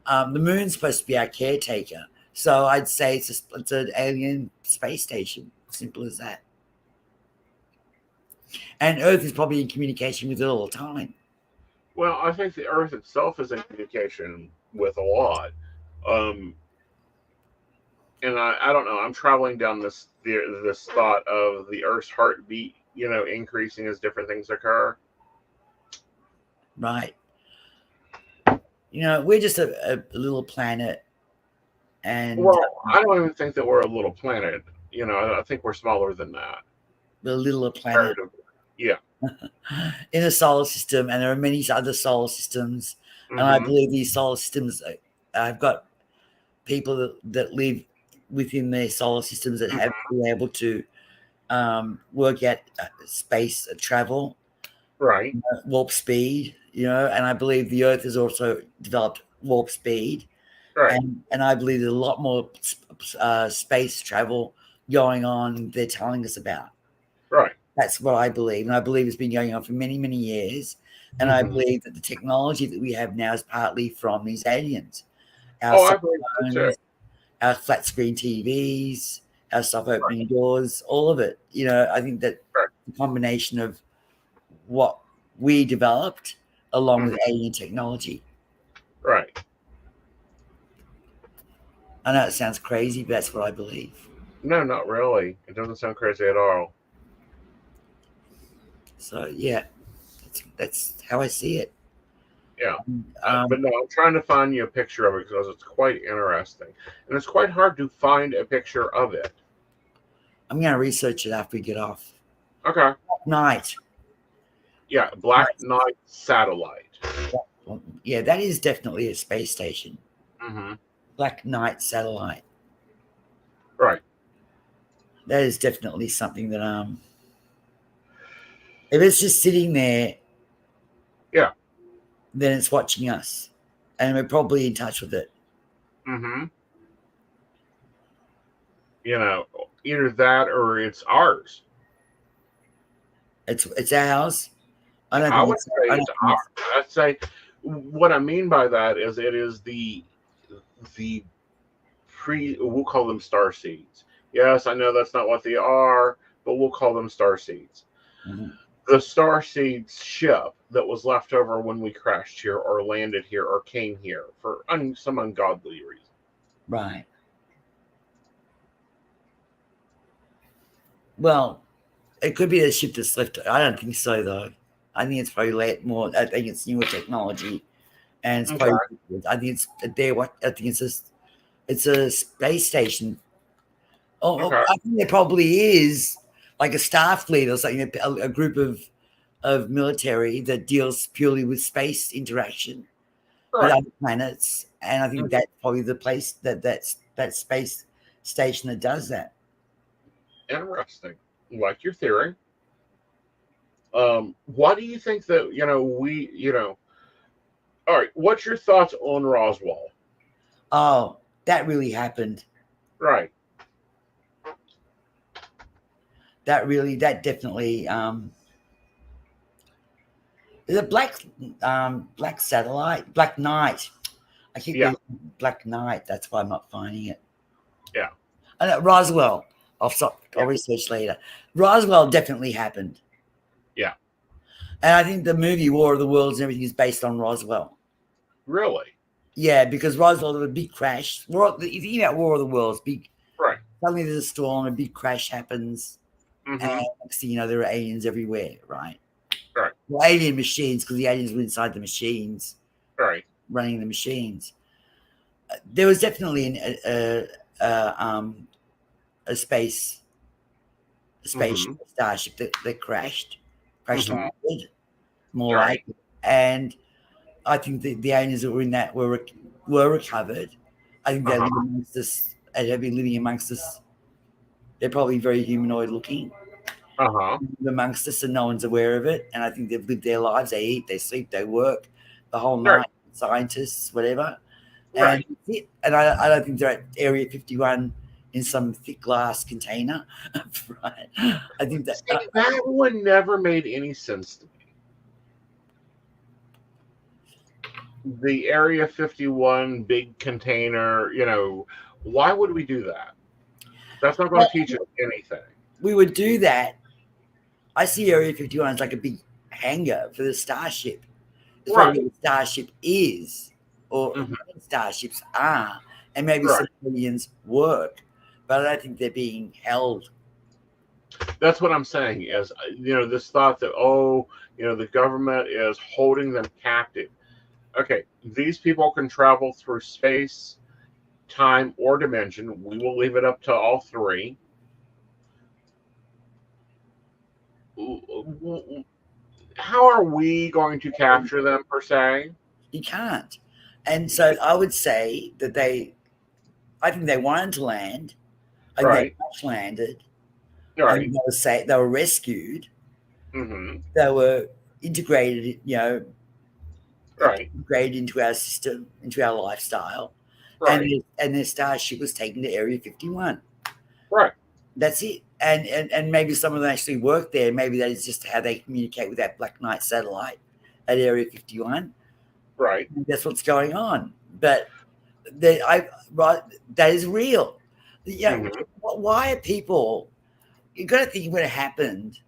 The moon's supposed to be our caretaker. So I'd say it's an alien space station. Simple as that. And Earth is probably in communication with it all the time. Well, I think the Earth itself is in communication with a lot. Um, and I don't know. I'm traveling down this thought of the Earth's heartbeat, increasing as different things occur. Right. We're just a little planet, and Well, I don't even think that we're a little planet. I think we're smaller than that. a little planet Comparatively. Yeah. in a solar system, and there are many other solar systems. And I Hmm. believe these solar systems, I've got people that live within their solar systems that have Hmm. been able to work out space travel, Right. warp speed, and I believe the Earth has also developed warp speed. Right. And I believe there's a lot more space travel going on they're telling us about. Right. That's what I believe. And I believe it's been going on for many, many years. And I Hmm. believe that the technology that we have now is partly from these aliens. Our Oh, I cell believe so too. phones, our flat screen TVs, our self opening doors, all of it. I think that Right. the combination of what we developed along with Hmm. alien technology. Right. I know it sounds crazy, but that's what I believe. No, not really. It doesn't sound crazy at all. So yeah, that's how I see it. Yeah. Um, But no, I'm trying to find you a picture of it because it's quite interesting, and it's quite hard to find a picture of it. I'm going to research it after we get off. Okay. Night. Yeah, Black Knight satellite. Yeah, that is definitely a space station. Hmm. Black Knight satellite. Right. That is definitely something that if it's just sitting there, Yeah. then it's watching us, and we're probably in touch with it. Hmm. Either that or it's ours. It's ours. I don't I think would it's. say I it's don't think it's ours. I'd say what I mean by that is it is the we'll call them star seeds. Yes, I know that's not what they are, but we'll call them star seeds. Mhm. The star seeds ship that was left over when we crashed here or landed here or came here for some ungodly reason. Right. Well, it could be a ship that's left. I don't think so, though. I think it's probably more. I think it's newer technology, and it's Okay. probably. I think it's there. What I think it's a space station. Oh, Okay. I think there probably is like a Starfleet or something, a group of military that deals purely with space interaction with Right. other planets, and I think Mhm. that's probably the place that space station that does that. Interesting. Like your theory. Why do you think that, all right, what's your thoughts on Roswell? Oh, that really happened. Right. That definitely. Is it Black Satellite, Black Knight? I keep Yeah. getting Black Knight. That's why I'm not finding it. Yeah. Roswell. I'll Yeah. research later. Roswell definitely happened, Yeah. and I think the movie War of the Worlds and everything is based on Roswell. Really? Yeah, because Roswell was a big crash. If you think about War of the Worlds, big Right. suddenly there's a storm, a big crash happens, and Mm-hmm. next thing you know, there are aliens everywhere, right? Right. Well, alien machines, because the aliens were inside the machines, Right. running the machines. There was definitely a spaceship, Mm-hmm. a starship that crashed Mm-hmm. landed, more Right. like, and I think the aliens that were in that were recovered. I think they Uh-huh. live amongst us and have been living amongst us. They're probably very humanoid looking Uh-huh. amongst us, and no one's aware of it. And I think they've lived their lives. They eat, they sleep, they work the whole Right. night. Scientists, whatever, and Right. that's it. And I don't think they're at Area 51 in some thick glass container, right? I think that See, that one never made any sense to me. The Area 51 big container, why would we do that? That's not going well, to teach us anything. we would do that. I see Area 51 as like a big hangar for the starship. It's probably Right. what the starship is, or Hmm. starships are, and maybe some Right. aliens work, but I don't think they're being held. That's what I'm saying is, this thought that, the government is holding them captive. Okay, these people can travel through space, time, or dimension. We will leave it up to all three. How are we going to capture them, per se? You can't. And so I would say that I think they wanted to land. I think they Right. crash landed. I think Right. they were rescued. Hmm. They were integrated, Right. integrated into our system, into our lifestyle, and Right. their starship was taken to Area 51. Right. That's it. And maybe some of them actually work there. Maybe that is just how they communicate with that Black Knight satellite at Area 51. Right. That's what's going on. But right, that is real. Hmm. Why are people? You got to think when it happened.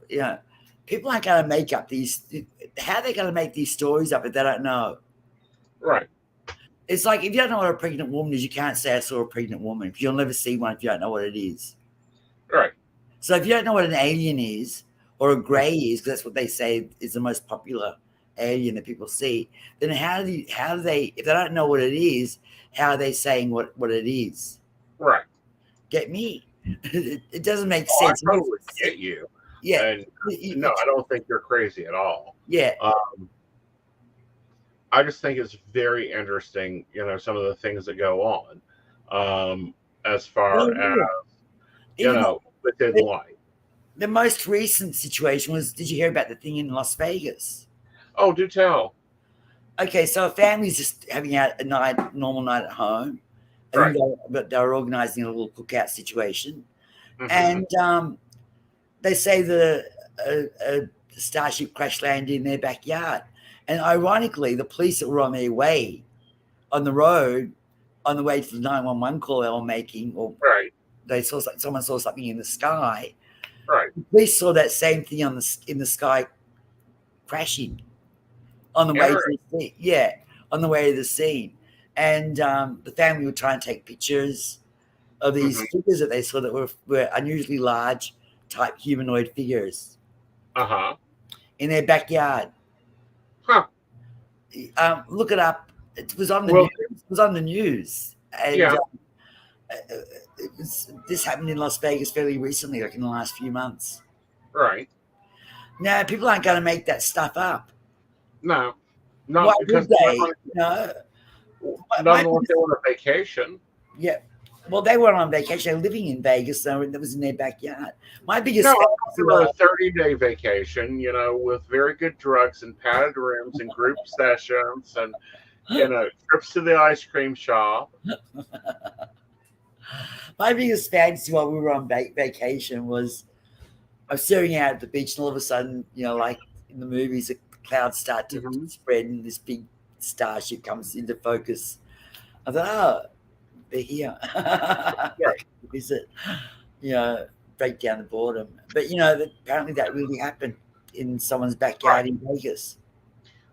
You know, people aren't going to make up these. How are they going to make these stories up if they don't know? Right. It's like if you don't know what a pregnant woman is, you can't say I saw a pregnant woman because you'll never see one if you don't know what it is. Right. So if you don't know what an alien is or a grey is, because that's what they say is the most popular alien that people see, then how do they if they don't know what it is, how are they saying what it is? Right. Get me? It doesn't make Oh, I sense. totally get you. Yeah, And no, I don't think you're crazy at all. yeah. I just think it's very interesting, some of the things that go on, as far as, Even within life. the most recent situation was, did you hear about the thing in Las Vegas? Oh, do tell. Okay, so a family's just having a normal night at home. I think Right. they were organizing a little cookout situation. Hmm. And they say that a starship crash landed in their backyard. And ironically, the police that were on their way on the road, on the way to the 911 call they were making, or Right. someone saw something in the sky. Right. The police saw that same thing in the sky crashing on the way to Interesting. the scene. Yeah, on the way to the scene. And the family would try and take pictures of these Hmm. figures that they saw that were unusually large type humanoid figures Uh-huh. in their backyard. Huh. Look it up. It was on the Well, news. It was on the news, and yeah. This happened in Las Vegas fairly recently, like in the last few months. Right. Now, people aren't going to make that stuff up. No, Why not because would they? No. not unless they want a vacation. Yeah. Well, they weren't on vacation. They were living in Vegas, so that was in their backyard. My biggest No, I'm fantasy talking about a 30-day vacation, with very good drugs and padded rooms and group sessions and, trips to the ice cream shop. my biggest fantasy while we were on vacation was I was staring out at the beach, and all of a sudden, like in the movies, the clouds start to Mm-hmm. spread, and this big starship comes into focus. I thought, oh, they're here. Right. Visit, break down the boredom. But apparently that really happened in someone's backyard in Vegas.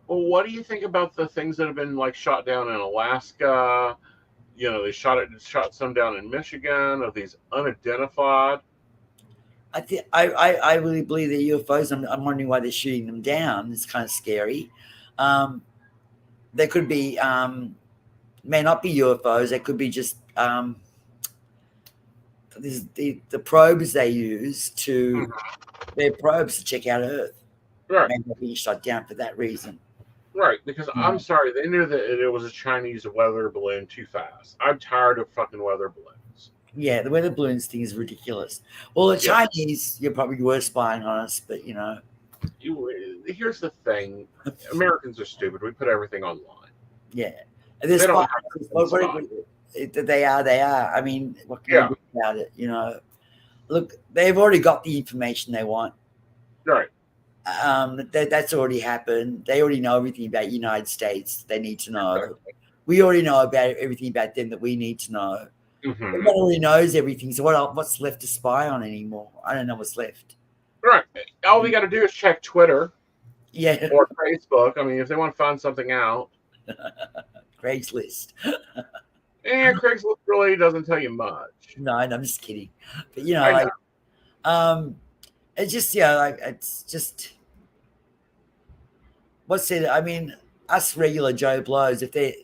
Well, what do you think about the things that have been like shot down in Alaska? They shot some down in Michigan of these unidentified. I really believe they're UFOs. I'm wondering why they're shooting them down. It's kind of scary. They could be, may not be UFOs. They could be just the probes they use to their probes to check out Earth. Right. Maybe they're being shot down for that reason. Right, because I'm sorry, they knew that it was a Chinese weather balloon too fast. I'm tired of fucking weather balloons. Yeah, the weather balloons thing is ridiculous. Well, the Chinese, you probably were spying on us, but here's the thing: Americans are stupid. We put everything online. Yeah, they don't they are. I mean, what can you do about it? Look, they've already got the information they want. Right. That's already happened. They already know everything about the United States. They need to know. Exactly. We already know about everything about them that we need to know. Mm-hmm. Everyone already knows everything. So what's left to spy on anymore? I don't know what's left. Right. All we got to do is check Twitter. Yeah. Or Facebook. I mean, if they want to find something out. Craigslist. Craigslist really doesn't tell you much. No, I'm just kidding. But it's just it's just what's it? I mean, us regular Joe Blows, if they're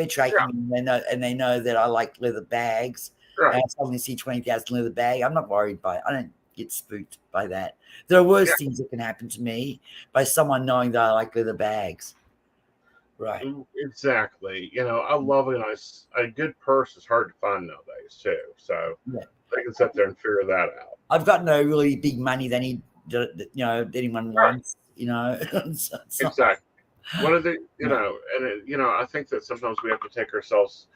tracking me and they know that I like leather bags. Right. And I suddenly see 20,000 leather bag. I'm not worried by it. I don't get spooked by that. There are worse things that can happen to me by someone knowing that I like leather bags. Right. Exactly. I love a good purse is hard to find nowadays too. So they can sit there and figure that out. I've got no really big money that anyone wants. Exactly. One of the I think that sometimes we have to take ourselves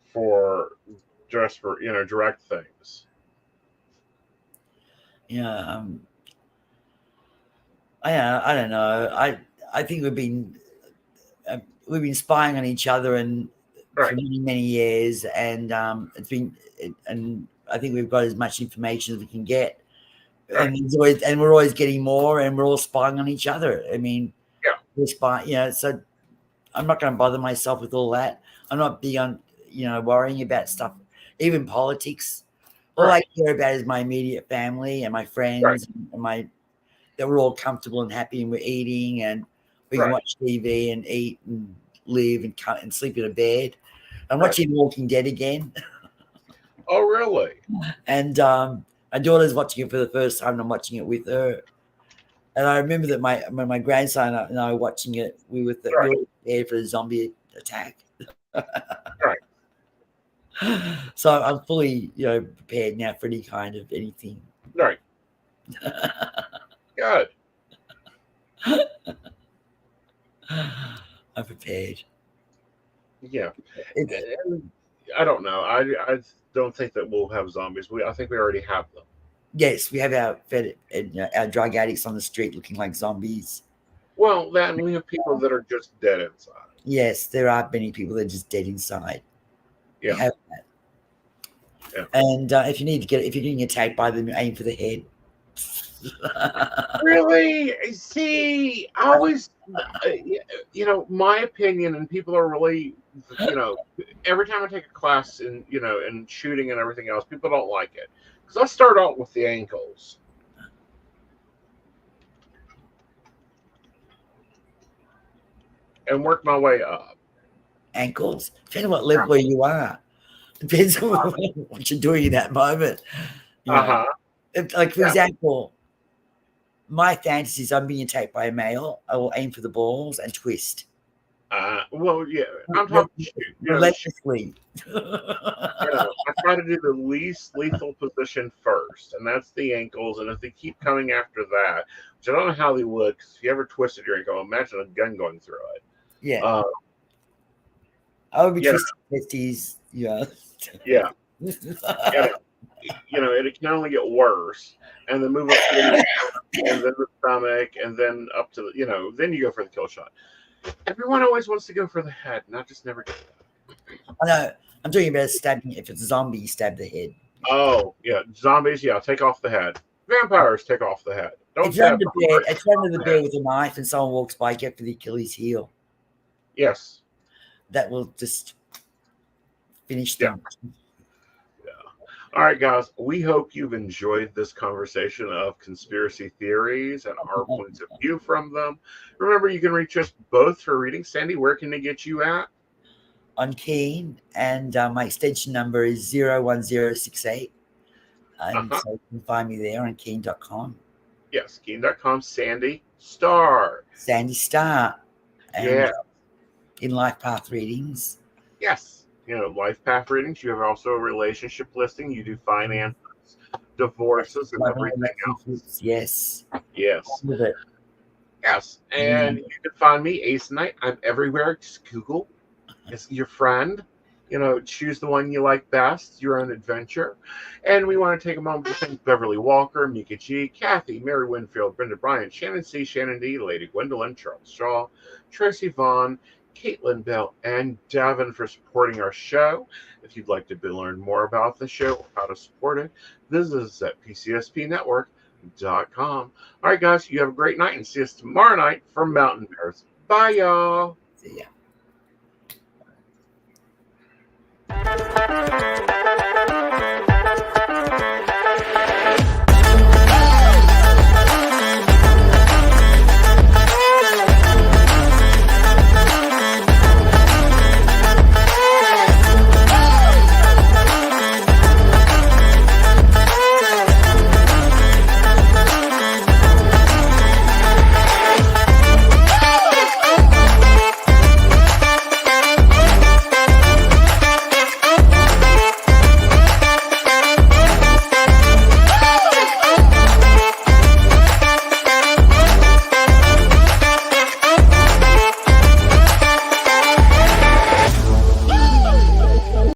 for direct things. Yeah. I don't know. I think we've been spying on each other for many years, and it's been, and I think we've got as much information as we can get, and we're always getting more, and we're all spying on each other. I mean, we're spying, so I'm not going to bother myself with all that. I'm not big on worrying about stuff, even politics. All I care about is my immediate family and my friends and that we're all comfortable and happy, and we're eating, and we can watch TV and eat and live and sleep in a bed. I'm watching Walking Dead again. Oh, really? And my daughter's watching it for the first time, and I'm watching it with her. And I remember that when my grandson and I were watching it, we were prepared for a zombie attack. So I'm fully, prepared now for any kind of anything. Right. Good. I'm prepared. Yeah. I don't know. I don't think that we'll have zombies. I think we already have them. Yes, we have our drug addicts on the street looking like zombies. Well, and we have people that are just dead inside. Yes, there are many people that are just dead inside. Yeah. We have that. Yeah. And if you're getting attacked by them, aim for the head. Really? See, I always, my opinion, and people are really, every time I take a class in shooting and everything else, people don't like it. Because I start out with the ankles. And work my way up. Ankles? Depending on what level where you are. Depends on what you're doing in that moment. You know, like, for Yeah. example, my fantasy is I'm being attacked by a male. I will aim for the balls and twist. Well, yeah, I'm talking shoot. Relentlessly. I try to do the least lethal position first, and that's the ankles. And if they keep coming after that, which I don't know how they would, because if you ever twisted your ankle, imagine a gun going through it. Yeah. I would be twisting testes. Yeah. Yeah. It can only get worse. And then move up to the and then the stomach, and then up to then you go for the kill shot. Everyone always wants to go for the head, and I just never get that. I know. I'm talking about stabbing. If it's a zombie, you stab the head. Oh, yeah. Zombies, take off the head. Vampires, take off the head. Don't stab the bed. It's under the bed with a knife, and someone walks by, get for the Achilles heel. Yes. That will just finish them. Yeah. All right, guys. We hope you've enjoyed this conversation of conspiracy theories and our points of view from them. Remember, you can reach us both for reading. Sandie, where can they get you at? On Keen, and my extension number is 01068. So you can find me there on Keen.com. Yes, Keen.com. Sandie Star. Sandie Star. And in Life Path readings. Yes. Life path readings. You have also a relationship listing. You do finances, divorces, and everything else. Yes. Yes. With it. Yes. And you can find me, Aesonite. I'm everywhere. Just Google. It's your friend. Choose the one you like best, your own adventure. And we want to take a moment to thank Beverly Walker, Mika G, Kathy, Mary Winfield, Brenda Bryant, Shannon C, Shannon D, Lady Gwendolyn, Charles Shaw, Tracy Vaughn, Caitlin Bell, and Davin for supporting our show. If you'd like to learn more about the show or how to support it, visit us at PCSPnetwork.com. All right, guys, you have a great night, and see us tomorrow night for Mountain Bears. Bye, y'all. See ya.